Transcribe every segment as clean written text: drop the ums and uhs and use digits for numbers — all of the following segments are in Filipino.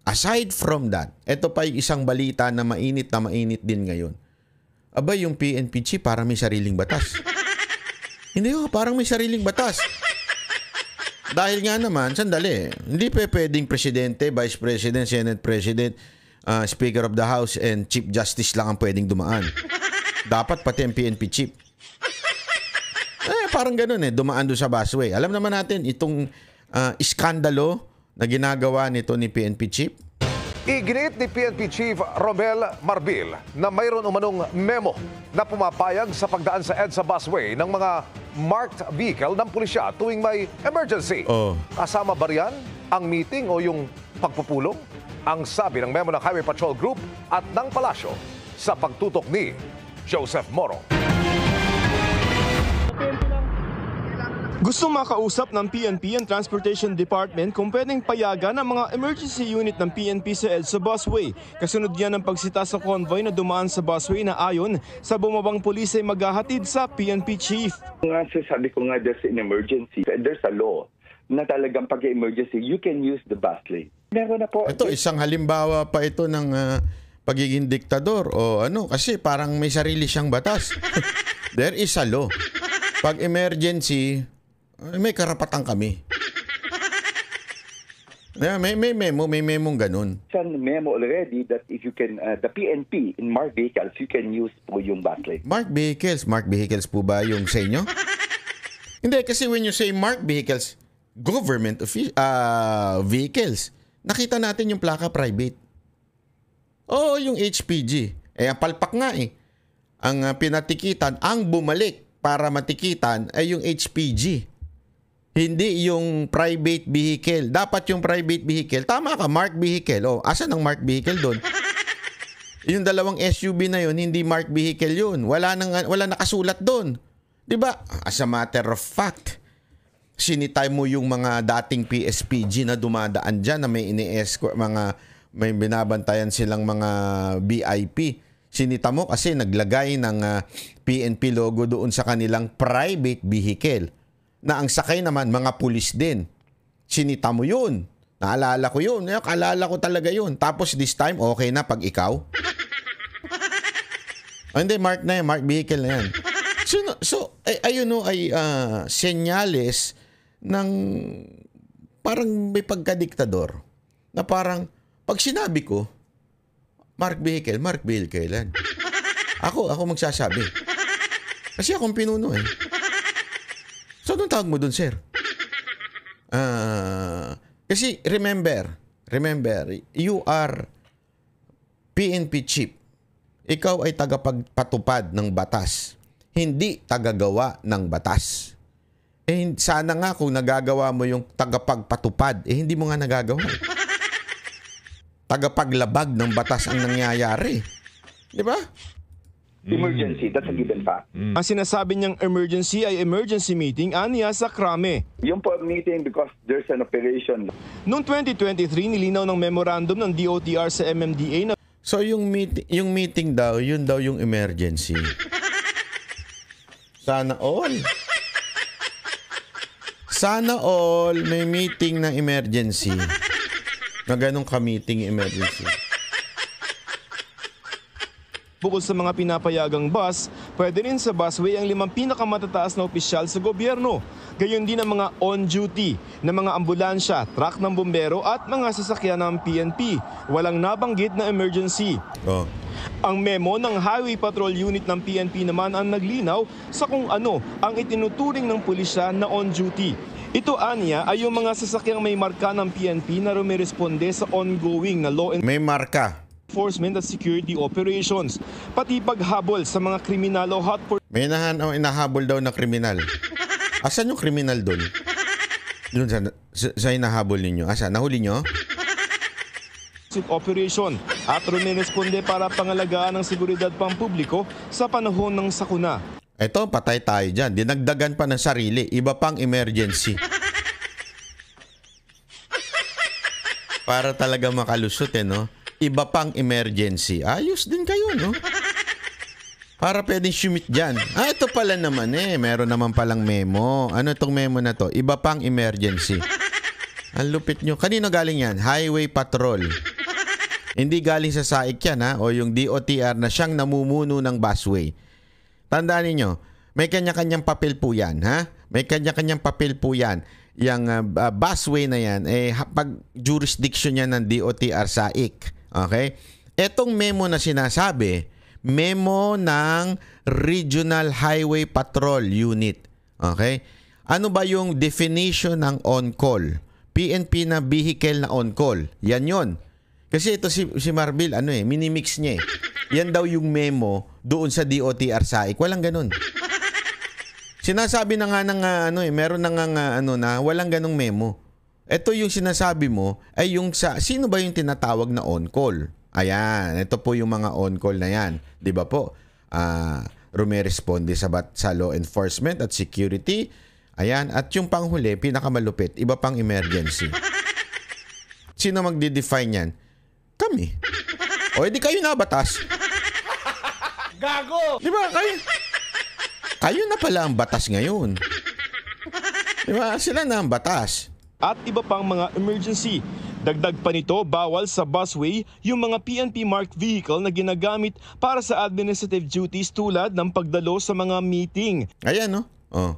Aside from that, ito pa yung isang balita na mainit din ngayon. Aba, yung PNP chief parang may sariling batas. Hindi parang may sariling batas. Dahil nga naman, sandali, hindi pwedeng presidente, vice president, senate president, speaker of the house, and chief justice lang ang pwedeng dumaan. Dapat pati ang PNP chief. Parang ganun dumaan doon sa busway. Alam naman natin, itong iskandalo na ginagawa nito ni PNP chief. Iginit ni PNP Chief Romel Marbil na mayroon umanong memo na pumapayag sa pagdaan sa EDSA busway ng mga marked vehicle ng pulisya tuwing may emergency. Kasama ba riyan ang meeting o yung pagpupulong? Ang sabi ng memo ng Highway Patrol Group at ng Palasyo sa pagtutok ni Joseph Moro. Gusto makausap ng PNP ang Transportation Department kung pwedeng payagan ang mga emergency unit ng PNP sa EDSA busway. Kasunod yan ang pagsita sa convoy na dumaan sa busway na ayon sa bumabang pulis ay maghahatid sa PNP chief. Sabi ko nga, there's an emergency. There's a law na talagang pag-emergency, you can use the bus lane. Meron na po. Ito, isang halimbawa pa ito ng pagiging diktador o kasi parang may sarili siyang batas. There is a law. Pag emergency, may karapatan kami. May memong ganun. Some memo already that if you can, the PNP in marked vehicles, you can use po yung bus lane. Marked vehicles po ba yung sa inyo? Hindi, kasi when you say marked vehicles, government vehicles, nakita natin yung plaka private. Oo, yung HPG. Ang palpak nga Ang pinatikitan, ang bumalik para matikitan ay yung HPG. Hindi yung private vehicle. Dapat yung private vehicle. Tama ka, marked vehicle. Asan ang marked vehicle doon? Yung dalawang SUV na yun, hindi marked vehicle yun. Wala nakasulat doon. 'Di ba? As a matter of fact, sinitay mo yung mga dating PSPG na dumadaan dyan na may ini-escort, may binabantayan silang mga VIP. Sinita mo kasi naglagay ng PNP logo doon sa kanilang private vehicle. Na ang sakay naman, mga pulis din. Sinita mo yun. Naalala ko yun. Naalala ko talaga yun. Tapos this time, okay na pag ikaw. Hindi, mark na yan. Mark vehicle na yan. So ayun ay senyales ng parang may pagkadiktador. Na parang, pag sinabi ko, mark vehicle yan. Ako magsasabi. Kasi akong pinuno So, anong tawag mo dun, sir? Kasi remember, you are PNP chief. Ikaw ay tagapagpatupad ng batas. Hindi tagagawa ng batas. Sana nga kung nagagawa mo yung tagapagpatupad, hindi mo nga nagagawa. Tagapaglabag ng batas ang nangyayari. Di ba? Emergency, that's a given fact. Ang sinasabi niyang emergency ay emergency meeting aniya sa Krame. Yung po meeting because there's an operation. Noong 2023, nilinaw ng memorandum ng DOTR sa MMDA na so yung meeting daw, yun daw yung emergency. Sana all may meeting na emergency. Na ganun ka-meeting emergency. bukod sa mga pinapayagang bus, pwede rin sa busway ang 5 pinakamatataas na opisyal sa gobyerno. Gayon din ang mga on-duty na mga ambulansya, truck ng bumbero at mga sasakyan ng PNP. Walang nabanggit na emergency. Ang memo ng Highway Patrol Unit ng PNP naman ang naglinaw sa kung ano ang itinuturing ng pulisya na on-duty. Ito aniya ay yung mga sasakyang may marka ng PNP na rumiresponde sa ongoing na law enforcement at security operations. Pati paghabol sa mga kriminal o hot for... May inahabol daw na kriminal. Asan yung kriminal doon? Doon sa inahabol ninyo. Asan? Nahuli nyo? Operation at rumiresponde para pangalagaan ng seguridad pampubliko sa panahon ng sakuna. Eto, patay tayo dyan. Dinagdagan pa ng sarili. Iba pang emergency. Para talaga makalusot no? Iba pang emergency. Ayos din kayo, no? Para pwedeng sumit dyan. Ito pala naman Meron naman palang memo. Ano itong memo na to? Iba pang emergency. Ang lupit nyo. Kanino galing yan? Highway Patrol. Hindi galing sa SAIC yan, ha? O yung DOTR na siyang namumuno ng busway. Tandaan niyo, may kanya-kanyang papel po yan, ha? May kanya-kanyang papel po yan. Yung busway na yan, pag jurisdiction yan ng DOTR SAIC. Okay? Etong memo na sinasabi, memo ng Regional Highway Patrol Unit. Okay? Ano ba yung definition ng on-call? PNP na vehicle na on-call. Yan yon. Kasi ito si Marbil, minimix niya eh. Yan daw yung memo doon sa DOTR SAIC. Walang ganun. Sinasabi na nga ng meron na nga na walang ganung memo. Ito yung sinasabi mo ay yung sino ba yung tinatawag na on-call? Ayan, ito po yung mga on-call na yan. 'Di ba po? Rumeresponde sa law enforcement at security. Ayan, at yung panghuli, pinakamalupit, iba pang emergency. Sino magde-define yan? Kami. O edi kayo na batas. Gago! Di ba? Kayo na pala ang batas ngayon. Di ba? Sila na ang batas. At iba pang mga emergency. Dagdag pa nito, bawal sa busway yung mga PNP marked vehicle na ginagamit para sa administrative duties tulad ng pagdalo sa mga meeting. Ayan, no? Oh.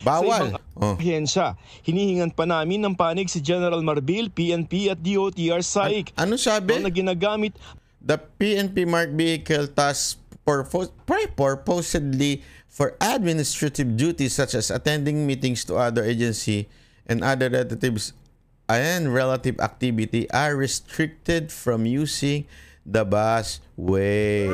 Bawal. Sa ibang ahensya, hinihingan pa namin ng panig si General Marbil, PNP at DOTR SAIC. Ano sabi? Na ginagamit The PNP marked vehicle task purportedly for administrative duties such as attending meetings to other agency and other relatives and relative activity are restricted from using the busway.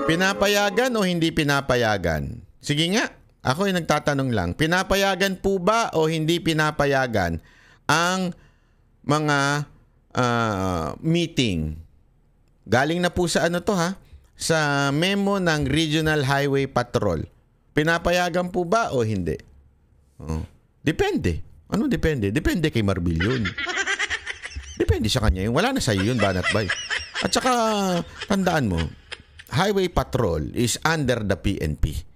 Pinapayagan o hindi pinapayagan? Sige nga, ako yung nagtatanong lang. Pinapayagan po ba o hindi pinapayagan ang mga meeting? Galing na po sa sa memo ng Regional Highway Patrol. Pinapayagan po ba o hindi? Depende. Ano depende? Depende kay Marbil yun. Depende sa kanya yun. Wala na sa'yo yun, Banat Bay. At saka, tandaan mo, Highway Patrol is under the PNP.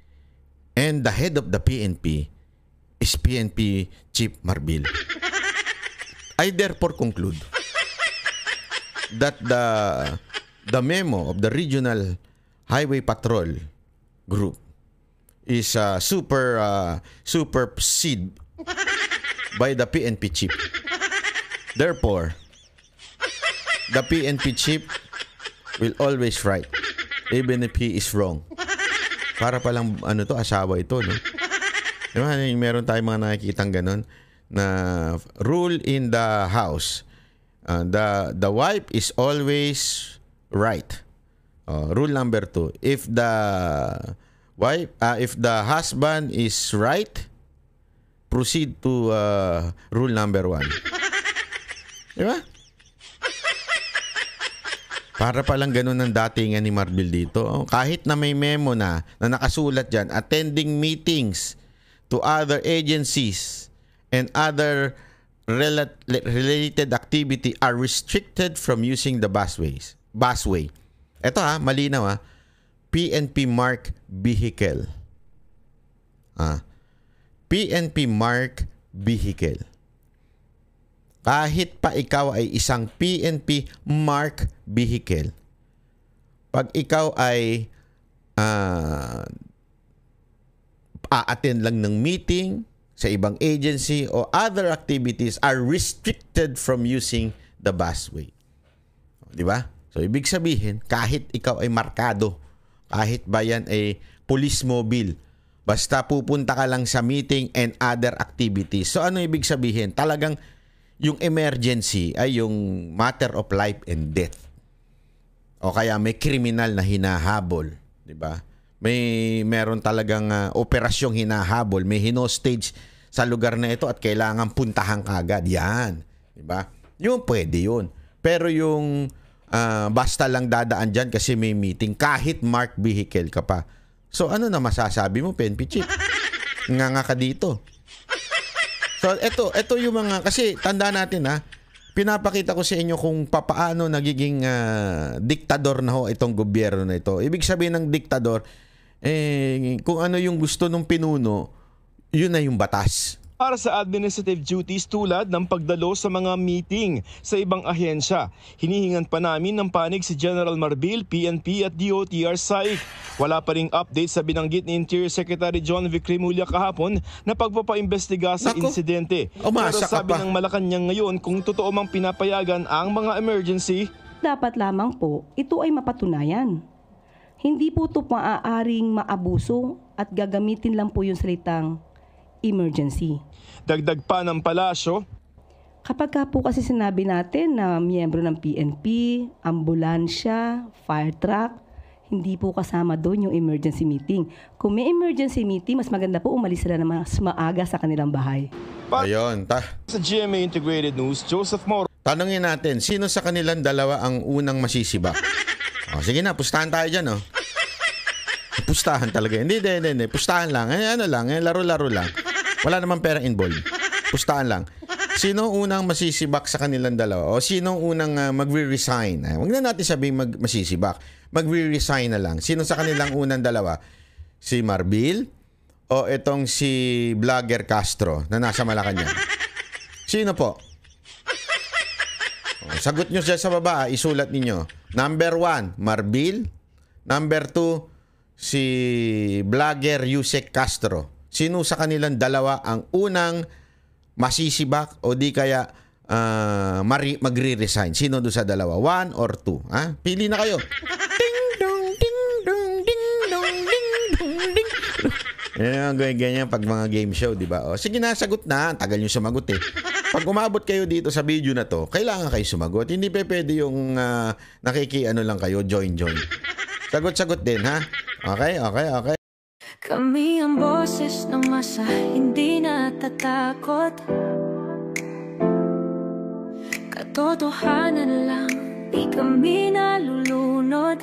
And the head of the PNP is PNP Chief Marbil. I therefore conclude that the memo of the Regional Highway Patrol Group is supersede by the PNP Chief. Therefore, the PNP Chief will always right. Even if he is wrong. Para palang asawa ito, no? Diba, meron tayong mga nakikitang ganun na rule in the house. The wife is always right. Rule number 2. If the husband is right, proceed to rule number 1. Diba? Para palang ganun ang datingan ni Marbil dito. Kahit na may memo na nakasulat dyan, attending meetings to other agencies and other related activity are restricted from using the busway. Ito malinaw PNP mark vehicle. PNP mark vehicle. Kahit pa ikaw ay isang PNP mark vehicle, pag ikaw ay a-attend lang ng meeting sa ibang agency o other activities are restricted from using the busway. Di ba? So, ibig sabihin, kahit ikaw ay markado, kahit ba yan ay police mobile, basta pupunta ka lang sa meeting and other activities. So, ano ibig sabihin? Talagang yung emergency ay yung matter of life and death. O kaya may kriminal na hinahabol, 'di ba? Meron talagang operasyong hinahabol, may hinostage sa lugar na ito at kailangan puntahan kagad. Yan, 'di ba? Yung pwede yun. Pero yung basta lang dadaan diyan kasi may meeting kahit marked vehicle ka pa. So ano na masasabi mo, PNP Chief? Nga ka dito. So, ito yung mga, kasi tandaan natin pinapakita ko sa inyo kung papaano nagiging diktador na itong gobyerno na ito. Ibig sabihin ng diktador, kung ano yung gusto ng pinuno, yun na yung batas. Para sa administrative duties tulad ng pagdalo sa mga meeting sa ibang ahensya. Hinihingan pa namin ng panig si General Marbil, PNP at DOTR SAIC. Wala pa ring update sa binanggit ni Interior Secretary John Vic Remulla kahapon na pagpapaimbestiga sa insidente. Pero sabi ng Malacanang ngayon kung totoo mang pinapayagan ang mga emergency, dapat lamang po ito ay mapatunayan. Hindi po ito maaaring maabuso at gagamitin lang po yung salitang emergency. Dagdag pa ng palasyo, kapag ka po kasi sinabi natin na miyembro ng PNP, ambulansya, fire truck, hindi po kasama doon yung emergency meeting. Kung may emergency meeting, mas maganda po umalis sila na mas maaga sa kanilang bahay. Ayun, Sa GMA Integrated News, Joseph Moro. tanungin natin, sino sa kanilang dalawa ang unang masisibak? Sige na, pustahan tayo dyan, oh. Pustahan talaga. Hindi. Pustahan lang. Laro-laro lang. Wala namang pera involved. Pustahan lang. Sino unang masisibak sa kanilang dalawa? O sino unang magre-resign? Huwag na natin sabihin masisibak. Magre-resign na lang. Sino sa kanilang unang dalawa? Si Marbil o itong si Vlogger Castro na nasa Malacanang? Sino po? Sagot nyo siya sa baba. Isulat ninyo. Number 1, Marbil. Number 2, si Vlogger Yusek Castro. Sino sa kanilang dalawa ang unang masisibak o di kaya magre-resign? Sino doon sa dalawa? 1 or 2? Ha? Pili na kayo. Ding dong, ding dong, ding dong, ding dong, ding. Ganyan pag mga game show, di ba? O, sige na, sagot na. Tagal nyo sumagot eh. Pag umabot kayo dito sa video na to, kailangan kayo sumagot. Hindi pwede yung nakiki-ano lang kayo, join. Sagot-sagot din, ha? Okay. Kami ang boses ng masa, hindi natatakot. Katotohanan lang, di kami nalulunod.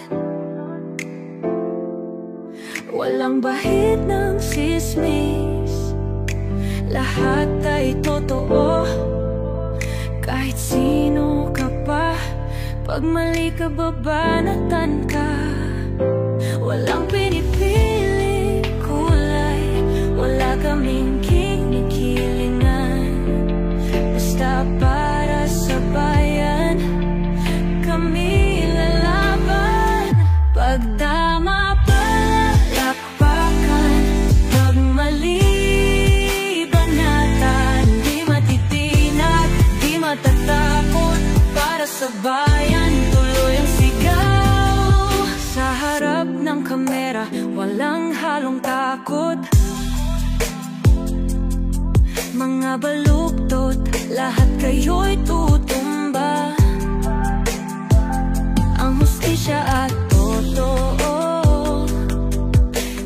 Walang bahid ng sismis, lahat ay totoo. Kahit sino ka pa, pag mali ka babanatan ka. Walang pinipili kulay, wala kaming kinikilingan. Basta para sa bayan, kami lalaban. Pag tama palakpakan, pag mali banatan. Di matitinag, di matatakot, para sa bayan tuloy ang sigaw. Sa harap ng kamera, walang halong takot. Mga baluktot, lahat kayo'y tutumba. Ang hustisya at totoo,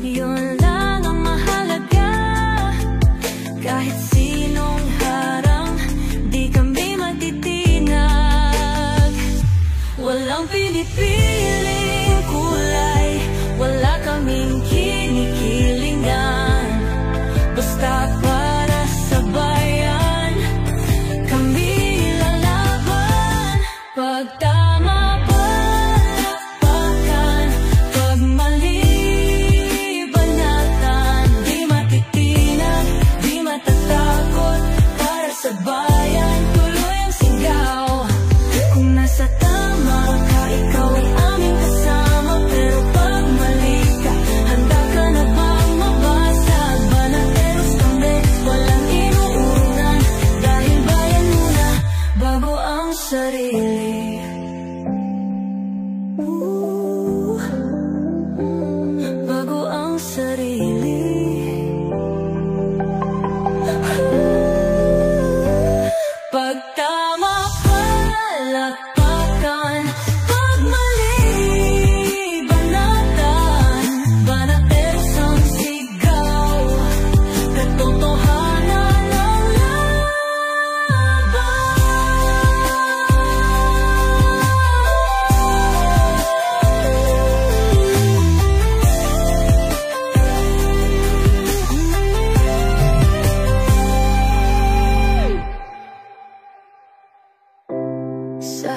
yun lang ang mahalaga. Kahit sinong harang, di kami matitinag. Walang pinipiling kulay, wala kaming kinikilingan. Basta para sa bayan, kami lalaban. Pag tama palakpakan, pag mali banatan. Di matitinag, di matatakot, para sa bayan tuloy ang sigaw. Kung nasa tama ka, ikaw ay aming kasama. Pero pag mali ka, handa ka na bang mabasag? Banateros kami, walang inuunan. Dahil bayan muna, bago ang sarili. Bago ang sarili. Pag tama palakpakan, pag mali banatan. Banateros ang sigaw, katotohanan ang laban. Sa